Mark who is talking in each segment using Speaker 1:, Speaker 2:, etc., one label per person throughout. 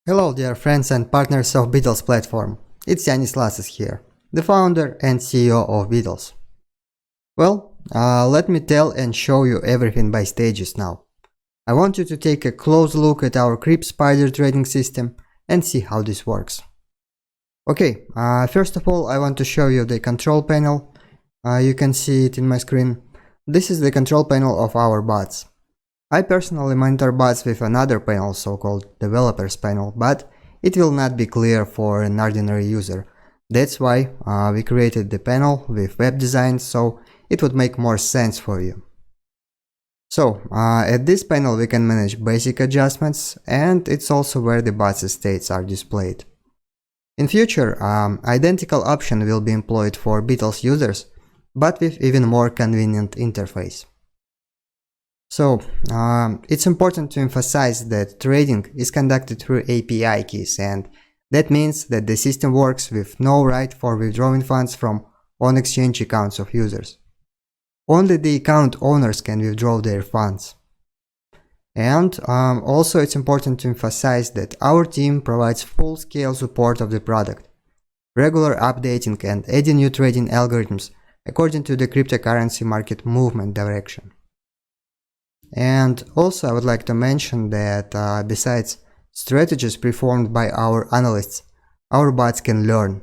Speaker 1: Hello dear friends and partners of BITLES platform, it's Yanis here, the founder and CEO of BITLES. Well, let me tell and show you everything by stages now. I want you to take a close look at our Cryp-Spider trading system and see how this works. Okay, first of all I want to show you the control panel. You can see it in my screen. This is the control panel of our bots. I personally monitor bots with another panel, so-called developers panel, but it will not be clear for an ordinary user. That's why we created the panel with web design, so it would make more sense for you. So at this panel we can manage basic adjustments, and it's also where the bots states are displayed. In future, identical option will be employed for BITLES users, but with even more convenient interface. So, it's important to emphasize that trading is conducted through API keys, and that means that the system works with no right for withdrawing funds from on-exchange accounts of users. Only the account owners can withdraw their funds. And also it's important to emphasize that our team provides full-scale support of the product, regular updating and adding new trading algorithms according to the cryptocurrency market movement direction. And also I would like to mention that besides strategies performed by our analysts, our bots can learn.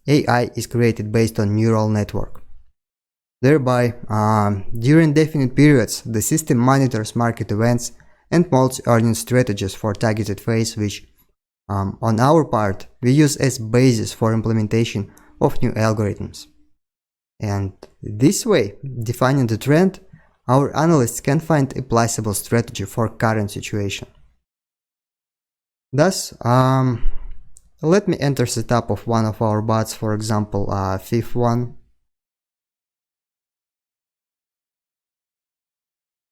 Speaker 1: AI is created based on neural network. Thereby, during definite periods, the system monitors market events and molds earning strategies for targeted phase, which on our part we use as basis for implementation of new algorithms. And this way, defining the trend, our analysts can find a plausible strategy for current situation. Thus, let me enter setup of one of our bots, for example, fifth one.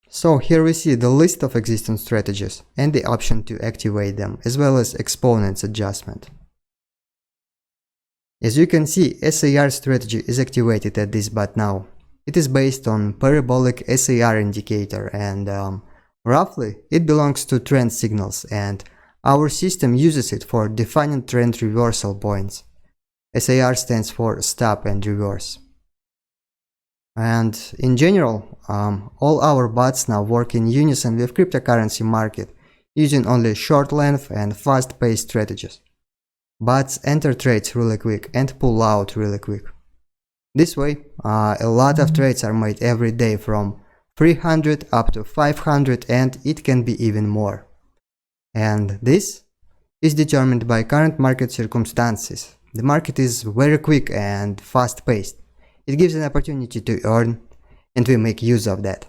Speaker 1: So here we see the list of existing strategies and the option to activate them, as well as exponents adjustment. As you can see, SAR strategy is activated at this bot now. It is based on parabolic SAR indicator, and roughly it belongs to trend signals, and our system uses it for defining trend reversal points. SAR stands for stop and reverse. And in general, all our bots now work in unison with cryptocurrency market, using only short length and fast paced strategies. Bots enter trades really quick and pull out really quick. This way, a lot of trades are made every day, from 300 up to 500, and it can be even more. And this is determined by current market circumstances. The market is very quick and fast-paced. It gives an opportunity to earn, and we make use of that.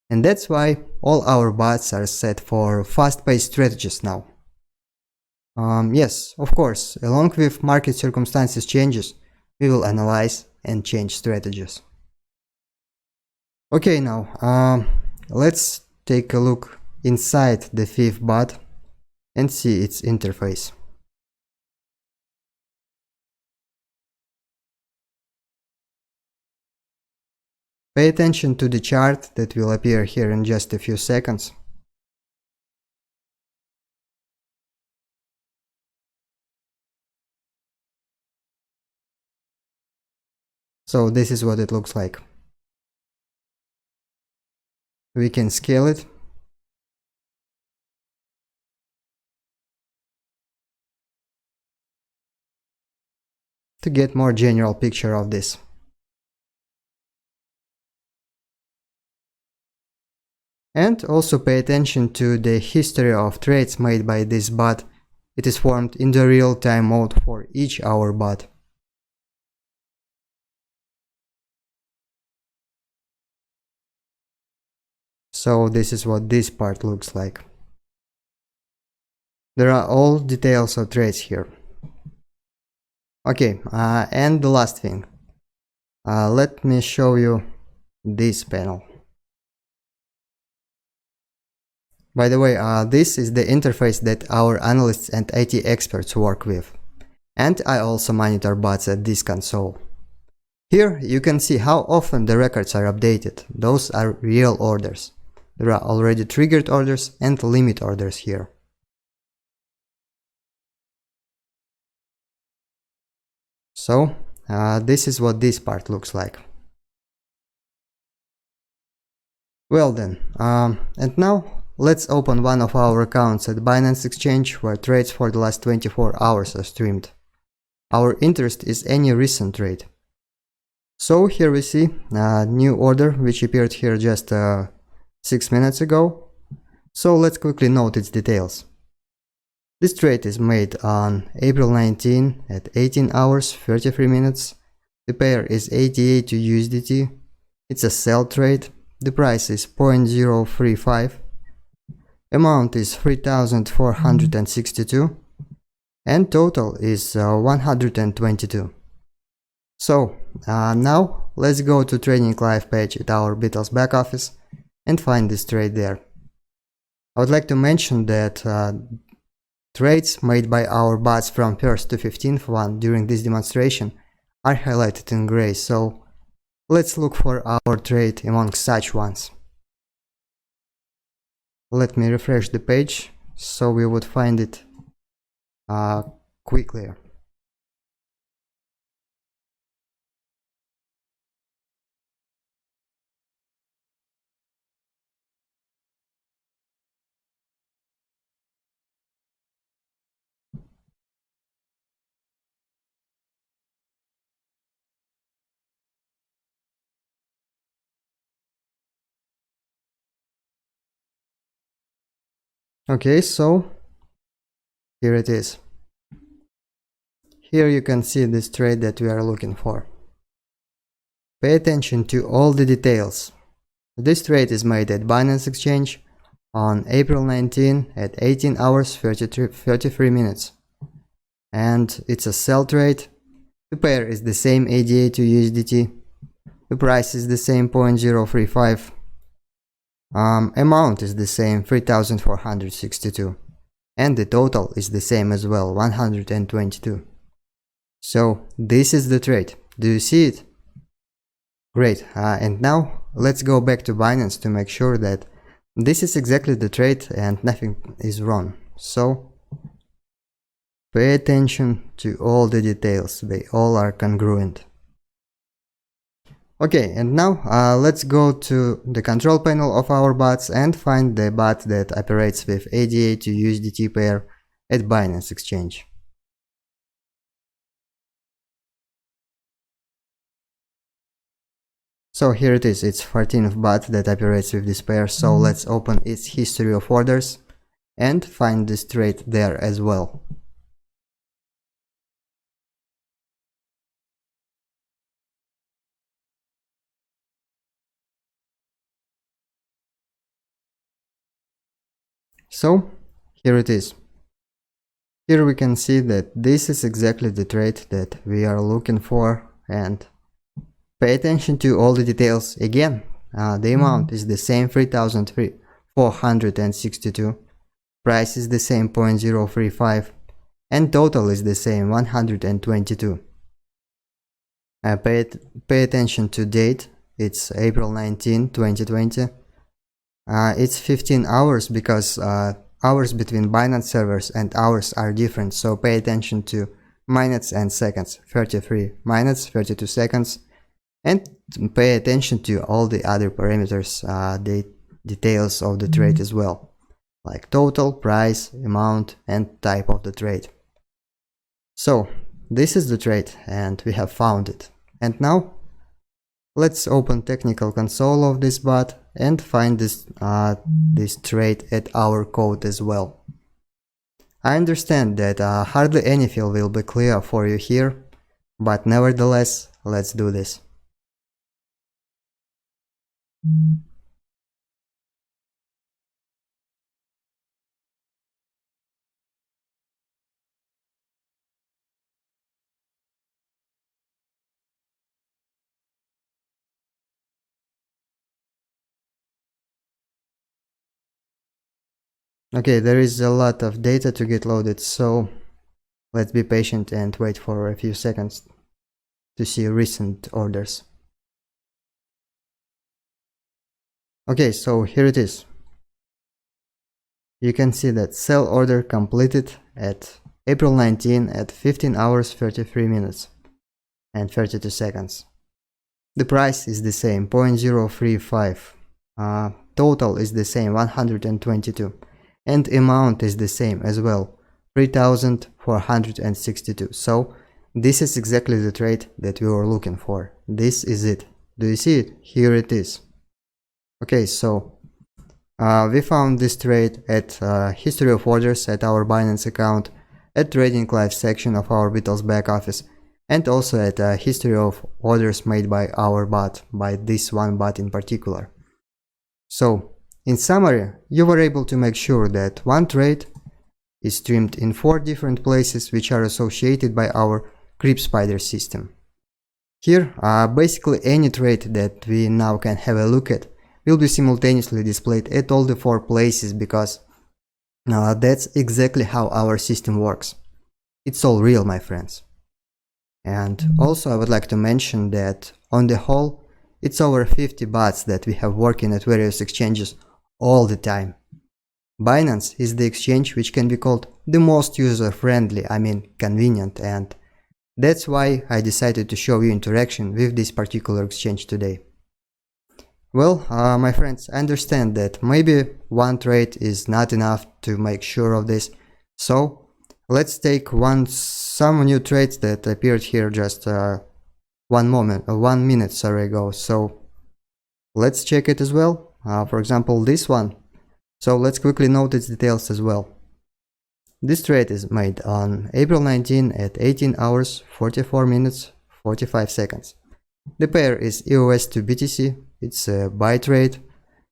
Speaker 1: And that's why all our bots are set for fast-paced strategies now. Yes, of course, along with market circumstances changes, we will analyze and change strategies. Okay, now let's take a look inside the fifth bot and see its interface. Pay attention to the chart that will appear here in just a few seconds. So this is what it looks like. We can scale it. To get more general picture of this. And also pay attention to the history of trades made by this bot. It is formed in the real-time mode for each our bot. So this is what this part looks like. There are all details of trades here. Okay, and the last thing. Let me show you this panel. By the way, this is the interface that our analysts and IT experts work with. And I also monitor bots at this console. Here you can see how often the records are updated. Those are real orders. There are already triggered orders and limit orders here. So this is what this part looks like. Well then, and now let's open one of our accounts at Binance Exchange where trades for the last 24 hours are streamed. Our interest is any recent trade. So here we see a new order which appeared here just 6 minutes ago. So let's quickly note its details. This trade is made on April 19 at 18 hours 33 minutes. The pair is 88 to USDT. It's a sell trade. The price is 0.035. Amount is 3,462. And total is 122. So now let's go to Trading Live page at our BITLES back office and find this trade there. I would like to mention that trades made by our bots from 1st to 15th one during this demonstration are highlighted in gray, so let's look for our trade among such ones. Let me refresh the page so we would find it quickly. Okay, so here it is. Here you can see this trade that we are looking for. Pay attention to all the details. This trade is made at Binance Exchange on April 19 at 18 hours 33 minutes. And it's a sell trade. The pair is the same 88 to USDT. The price is the same 0.035. Amount is the same 3,462. And the total is the same as well, 122. So this is the trade. Do you see it? Great. And now let's go back to Binance to make sure that this is exactly the trade and nothing is wrong. So pay attention to all the details. They all are congruent. Okay, and now let's go to the control panel of our bots and find the bot that operates with 88 to USDT pair at Binance Exchange. So here it is, it's 14th bot that operates with this pair, so let's open its history of orders and find this trade there as well. So here it is. Here we can see that this is exactly the trade that we are looking for, and pay attention to all the details again. The amount is the same 3,462, price is the same 0.035, and total is the same 122. Pay attention to date, it's April 19, 2020. It's 15 hours because hours between Binance servers and hours are different, so pay attention to minutes and seconds, 33 minutes, 32 seconds, and pay attention to all the other parameters, the details of the trade as well, like total, price, amount, and type of the trade. So this is the trade and we have found it. And now let's open technical console of this bot and find this trade at our code as well. I understand that hardly anything will be clear for you here, but nevertheless, let's do this. Okay, there is a lot of data to get loaded, so let's be patient and wait for a few seconds to see recent orders. Okay, so here it is. You can see that sell order completed at April 19 at 15 hours 33 minutes. and 32 seconds. The price is the same, 0.035. Total is the same, 122. And amount is the same as well, 3,462. So this is exactly the trade that we were looking for. This is it. Do you see it? Here it is. Okay, so we found this trade at history of orders at our Binance account, at trading live section of our BITLES back office, and also at history of orders made by our bot, by this one bot in particular. So, in summary, you were able to make sure that one trade is streamed in 4 different places which are associated by our Cryp-Spider system. Here, basically any trade that we now can have a look at will be simultaneously displayed at all the 4 places, because that's exactly how our system works. It's all real, my friends. And also I would like to mention that on the whole, it's over 50 bots that we have working at various exchanges all the time. Binance is the exchange which can be called the most user-friendly, convenient, and that's why I decided to show you interaction with this particular exchange today. Well, my friends, I understand that maybe one trade is not enough to make sure of this, so let's take some new trades that appeared here just 1 minute ago. So let's check it as well. For example, this one. So let's quickly note its details as well. This trade is made on April 19 at 18 hours 44 minutes 45 seconds. The pair is EOS to BTC. It's a buy trade.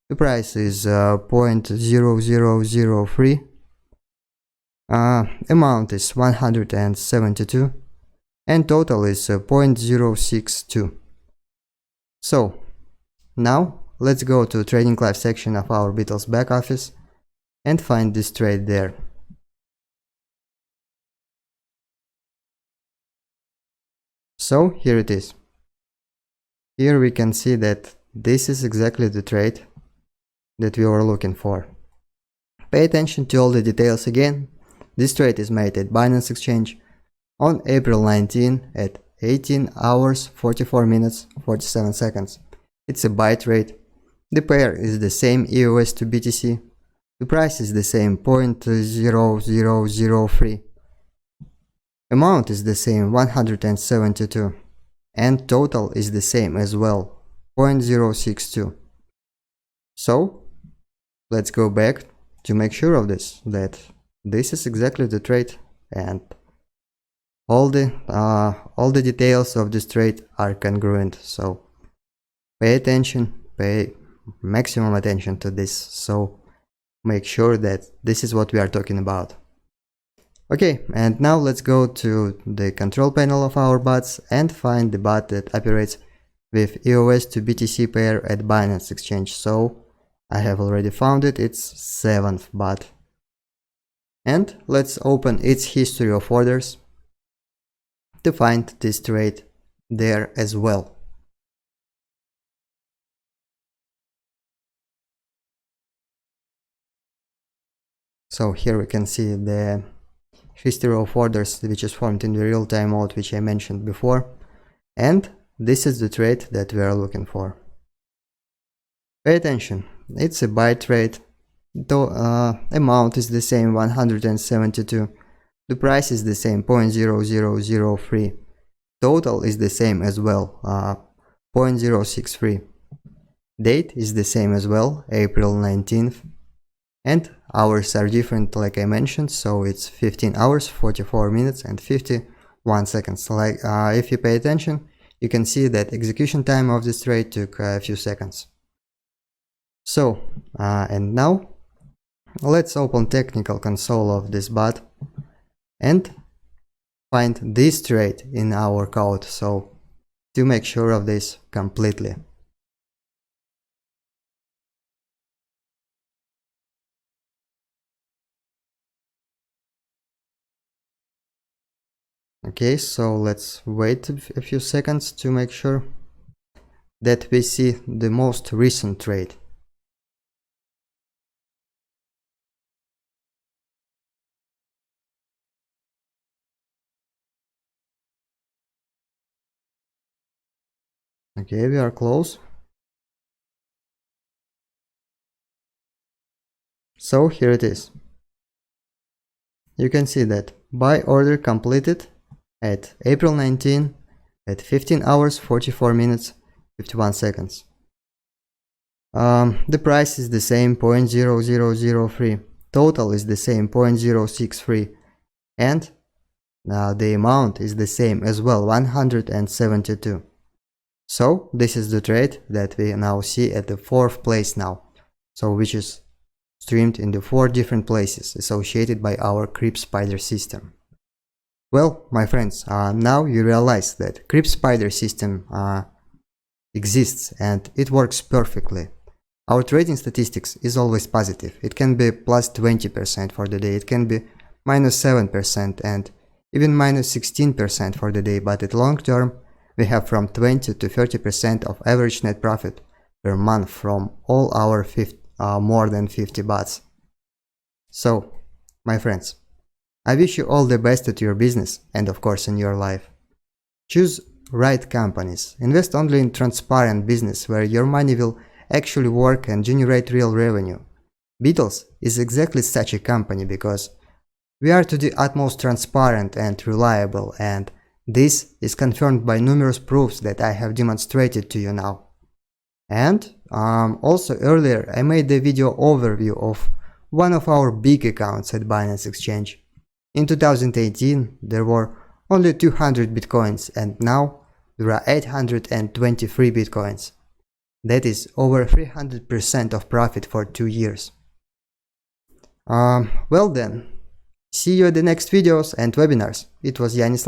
Speaker 1: The price is 0.0003. Amount is 172. And total is 0.062. So now let's go to trading live section of our BITLES back office and find this trade there. So here it is. Here we can see that this is exactly the trade that we were looking for. Pay attention to all the details again. This trade is made at Binance Exchange on April 19 at 18 hours 44 minutes 47 seconds. It's a buy trade. The pair is the same EOS to BTC. The price is the same, 0.0003. Amount is the same, 172. And total is the same as well, 0.062. So let's go back to make sure of this, that this is exactly the trade, and all the details of this trade are congruent. So pay attention, pay maximum attention to this, so make sure that this is what we are talking about. Okay, and now let's go to the control panel of our bots and find the bot that operates with EOS to BTC pair at Binance Exchange. So I have already found it, it's 7th bot. And let's open its history of orders to find this trade there as well. So here we can see the history of orders which is formed in the real-time mode, which I mentioned before, and this is the trade that we are looking for. Pay attention, it's a buy trade. The amount is the same, 172. The price is the same, 0.0003. Total is the same as well, 0.063. Date is the same as well, April 19th. And hours are different, like I mentioned, so it's 15 hours 44 minutes and 51 seconds. Like if you pay attention, you can see that execution time of this trade took a few seconds. So and now let's open technical console of this bot and find this trade in our code, so to make sure of this completely. Okay, so let's wait a few seconds to make sure that we see the most recent trade. Okay, we are close. So here it is. You can see that buy order completed at April 19 at 15 hours 44 minutes 51 seconds. The price is the same 0.0003, total is the same 0.063, and the amount is the same as well, 172. So this is the trade that we now see at the 4th place now, so which is streamed in the 4 different places associated by our Cryp-Spider system. Well, my friends, now you realize that Cryp-Spider system exists and it works perfectly. Our trading statistics is always positive. It can be plus 20% for the day, it can be minus 7% and even minus 16% for the day, but at long term we have from 20 to 30% of average net profit per month from all our more than 50 bots. So, my friends, I wish you all the best at your business and of course in your life. Choose right companies, invest only in transparent business where your money will actually work and generate real revenue. BITLES is exactly such a company because we are to the utmost transparent and reliable, and this is confirmed by numerous proofs that I have demonstrated to you now. And also earlier I made a video overview of one of our big accounts at Binance Exchange. In 2018 there were only 200 bitcoins and now there are 823 bitcoins. That is over 300% of profit for 2 years. Well then, see you at the next videos and webinars. It was Janis,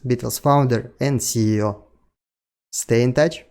Speaker 1: BITLES founder and CEO. Stay in touch.